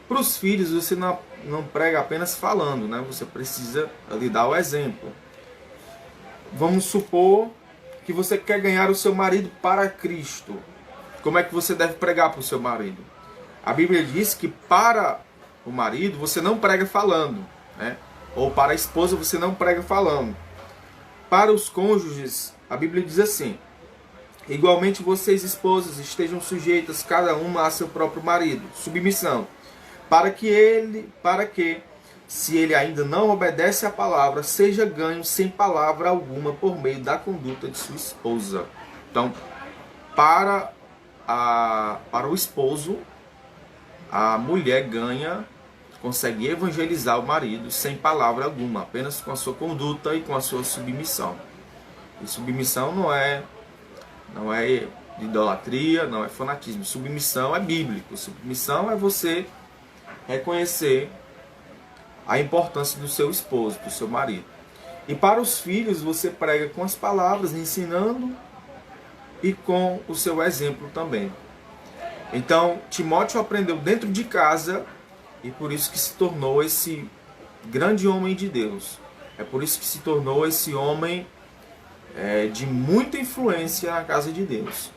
Para os filhos, você não prega apenas falando, né? Você precisa lhe dar o exemplo. Vamos supor que você quer ganhar o seu marido para Cristo. Como é que você deve pregar para o seu marido? A Bíblia diz que para o marido você não prega falando, né? Ou para a esposa você não prega falando. Para os cônjuges, a Bíblia diz assim: igualmente vocês, esposas, estejam sujeitas cada uma a seu próprio marido. Submissão. Para que, se ele ainda não obedece à palavra, seja ganho sem palavra alguma por meio da conduta de sua esposa. Então, para o esposo, a mulher consegue evangelizar o marido sem palavra alguma, apenas com a sua conduta e com a sua submissão. E submissão não é idolatria, não é fanatismo. Submissão é bíblico. Submissão é você reconhecer a importância do seu esposo, do seu marido. E para os filhos você prega com as palavras, ensinando e com o seu exemplo também. Então, Timóteo aprendeu dentro de casa e por isso que se tornou esse grande homem de Deus. É por isso que se tornou esse homem de muita influência na casa de Deus.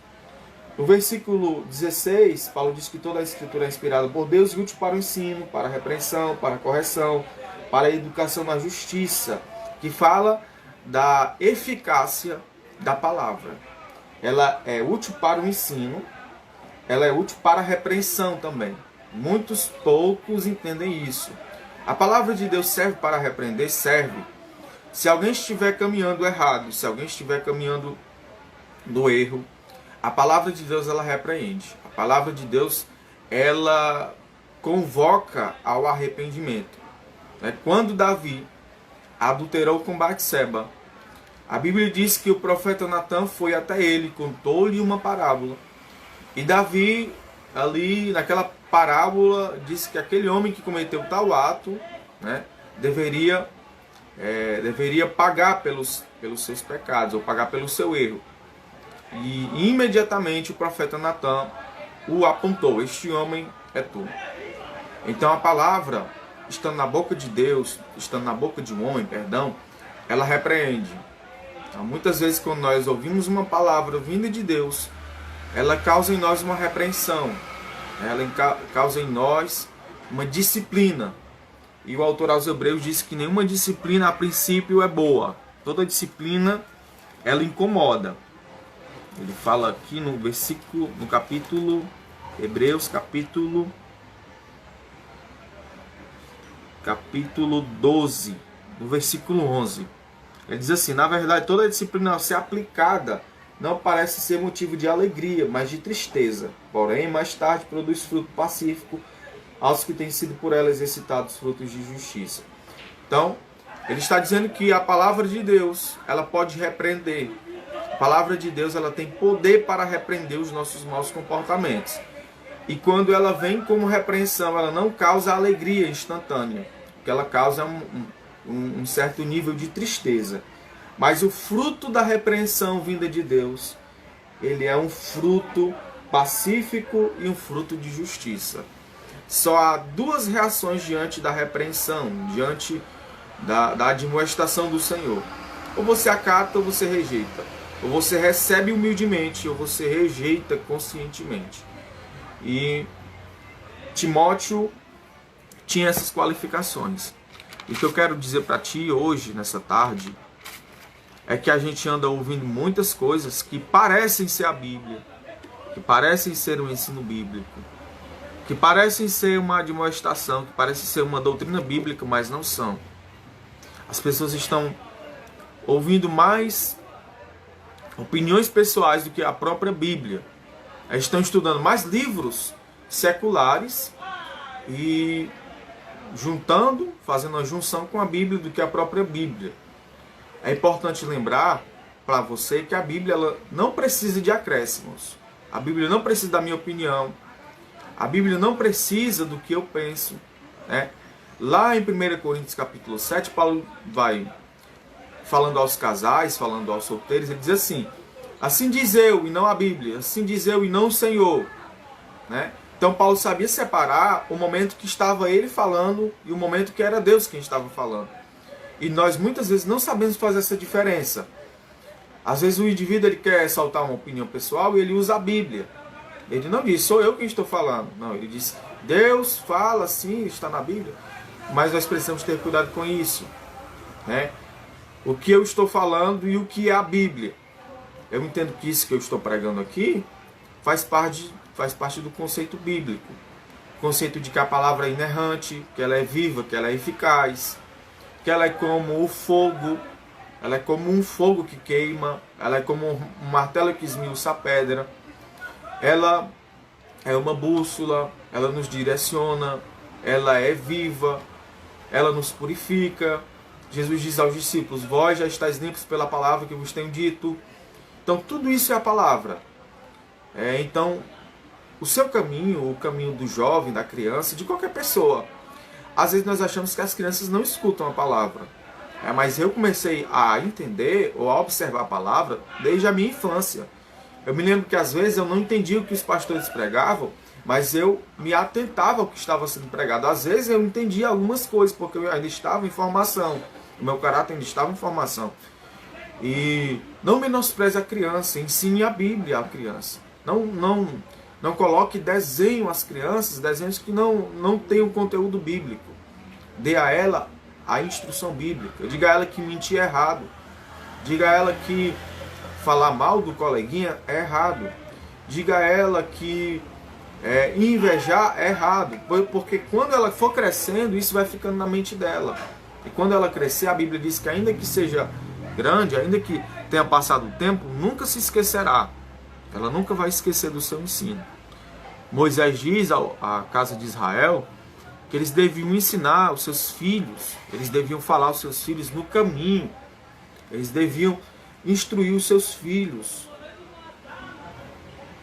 No versículo 16, Paulo diz que toda a escritura é inspirada por Deus e útil para o ensino, para a repreensão, para a correção, para a educação na justiça, que fala da eficácia da palavra. Ela é útil para o ensino, ela é útil para a repreensão também. Poucos entendem isso. A palavra de Deus serve para repreender? Serve. Se alguém estiver caminhando errado, se alguém estiver caminhando no erro, a palavra de Deus ela repreende. A palavra de Deus ela convoca ao arrependimento. Quando Davi adulterou com Batseba, a Bíblia diz que o profeta Natan foi até ele, contou-lhe uma parábola. E Davi, ali naquela parábola, disse que aquele homem que cometeu tal ato, né, deveria pagar pelos seus pecados, ou pagar pelo seu erro. E imediatamente o profeta Natan o apontou: este homem é tu. Então a palavra, estando na boca de Deus, estando na boca de um homem, ela repreende. Então, muitas vezes quando nós ouvimos uma palavra vinda de Deus, ela causa em nós uma repreensão, ela causa em nós uma disciplina. E o autor aos Hebreus diz que nenhuma disciplina a princípio é boa. Toda disciplina ela incomoda. Ele fala aqui no versículo, no capítulo, Hebreus capítulo 12, no versículo 11. Ele diz assim: na verdade, toda disciplina ao ser aplicada não parece ser motivo de alegria, mas de tristeza. Porém, mais tarde produz fruto pacífico aos que têm sido por ela exercitados frutos de justiça. Então, ele está dizendo que a palavra de Deus, ela pode repreender. A palavra de Deus, ela tem poder para repreender os nossos maus comportamentos. E quando ela vem como repreensão, ela não causa alegria instantânea. O que ela causa é um certo nível de tristeza. Mas o fruto da repreensão vinda de Deus, ele é um fruto pacífico e um fruto de justiça. Só há duas reações diante da repreensão, diante da admoestação do Senhor. Ou você acata ou você rejeita. Ou você recebe humildemente ou você rejeita conscientemente. E Timóteo tinha essas qualificações. E o que eu quero dizer para ti hoje, nessa tarde, é que a gente anda ouvindo muitas coisas que parecem ser a Bíblia, que parecem ser um ensino bíblico, que parecem ser uma admoestação, que parecem ser uma doutrina bíblica, mas não são. As pessoas estão ouvindo mais opiniões pessoais do que a própria Bíblia. Elas estão estudando mais livros seculares e fazendo uma junção com a Bíblia do que a própria Bíblia. É importante lembrar para você que a Bíblia ela não precisa de acréscimos. A Bíblia não precisa da minha opinião. A Bíblia não precisa do que eu penso. Lá em 1 Coríntios capítulo 7, Paulo vai falando aos casais, falando aos solteiros, ele diz assim: assim diz eu e não a Bíblia, assim diz eu e não o Senhor. Então Paulo sabia separar o momento que estava ele falando e o momento que era Deus quem estava falando. E nós muitas vezes não sabemos fazer essa diferença. Às vezes o indivíduo ele quer ressaltar uma opinião pessoal e ele usa a Bíblia. Ele não diz, sou eu quem estou falando. Não, ele diz, Deus fala assim, está na Bíblia. Mas nós precisamos ter cuidado com isso, né? O que eu estou falando e o que é a Bíblia. Eu entendo que isso que eu estou pregando aqui faz parte do conceito bíblico. O conceito de que a palavra é inerrante, que ela é viva, que ela é eficaz, que ela é como o fogo, ela é como um fogo que queima, ela é como um martelo que esmiuça a pedra, ela é uma bússola, ela nos direciona, ela é viva, ela nos purifica. Jesus diz aos discípulos, vós já estáis limpos pela palavra que vos tenho dito. Então tudo isso é a palavra. Então o seu caminho, o caminho do jovem, da criança, de qualquer pessoa, às vezes nós achamos que as crianças não escutam a palavra. Mas eu comecei a entender ou a observar a palavra desde a minha infância. Eu me lembro que às vezes eu não entendia o que os pastores pregavam, mas eu me atentava ao que estava sendo pregado. Às vezes eu entendia algumas coisas, porque eu ainda estava em formação. O meu caráter ainda estava em formação. E não menospreze a criança, ensine a Bíblia à criança. Não coloque desenho às crianças, desenhos que não tenham conteúdo bíblico. Dê a ela a instrução bíblica. Diga a ela que mentir é errado. Diga a ela que falar mal do coleguinha é errado. Diga a ela que invejar é errado. Porque quando ela for crescendo, isso vai ficando na mente dela. E quando ela crescer, a Bíblia diz que ainda que seja grande, ainda que tenha passado o tempo, nunca se esquecerá. Ela nunca vai esquecer do seu ensino. Moisés diz à casa de Israel que eles deviam ensinar os seus filhos, eles deviam falar aos seus filhos no caminho, eles deviam instruir os seus filhos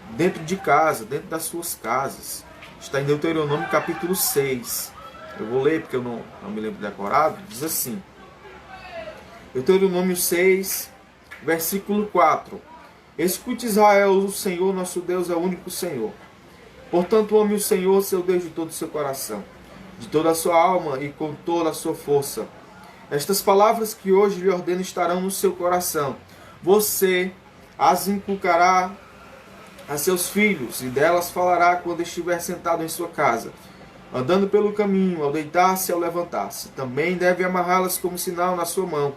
dentro de casa, dentro das suas casas. Está em Deuteronômio capítulo 6. Eu vou ler porque eu não me lembro decorado. Diz assim, Deuteronômio 6, versículo 4. Escute Israel, o Senhor nosso Deus é o único Senhor. Portanto, ame o Senhor, seu Deus, de todo o seu coração, de toda a sua alma e com toda a sua força. Estas palavras que hoje lhe ordeno estarão no seu coração. Você as inculcará a seus filhos, e delas falará quando estiver sentado em sua casa, andando pelo caminho, ao deitar-se e ao levantar-se. Também deve amarrá-las como sinal na sua mão,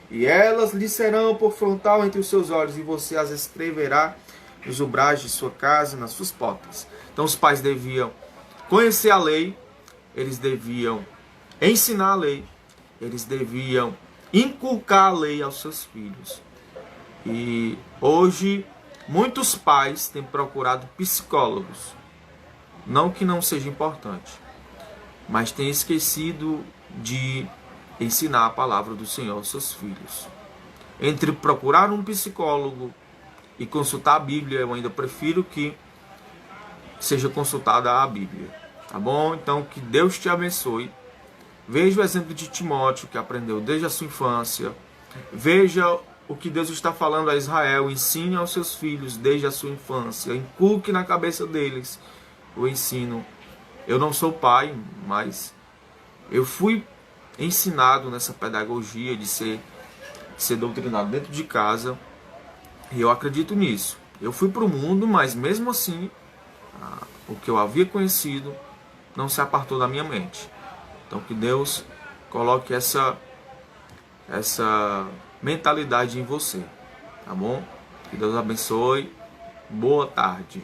e elas lhe serão por frontal entre os seus olhos, e você as escreverá nos umbrais de sua casa, nas suas portas. Então os pais deviam conhecer a lei, eles deviam ensinar a lei, eles deviam inculcar a lei aos seus filhos. E hoje muitos pais têm procurado psicólogos. Não que não seja importante, mas têm esquecido de ensinar a palavra do Senhor aos seus filhos. Entre procurar um psicólogo e consultar a Bíblia, eu ainda prefiro que seja consultada a Bíblia. Tá bom? Então, que Deus te abençoe. Veja o exemplo de Timóteo, que aprendeu desde a sua infância. Veja o que Deus está falando a Israel. Ensine aos seus filhos desde a sua infância. Inculque na cabeça deles o ensino. Eu não sou pai, mas eu fui ensinado nessa pedagogia de ser doutrinado dentro de casa. E eu acredito nisso. Eu fui para o mundo, mas mesmo assim, o que eu havia conhecido não se apartou da minha mente. Então que Deus coloque essa mentalidade em você, tá bom? Que Deus abençoe. Boa tarde.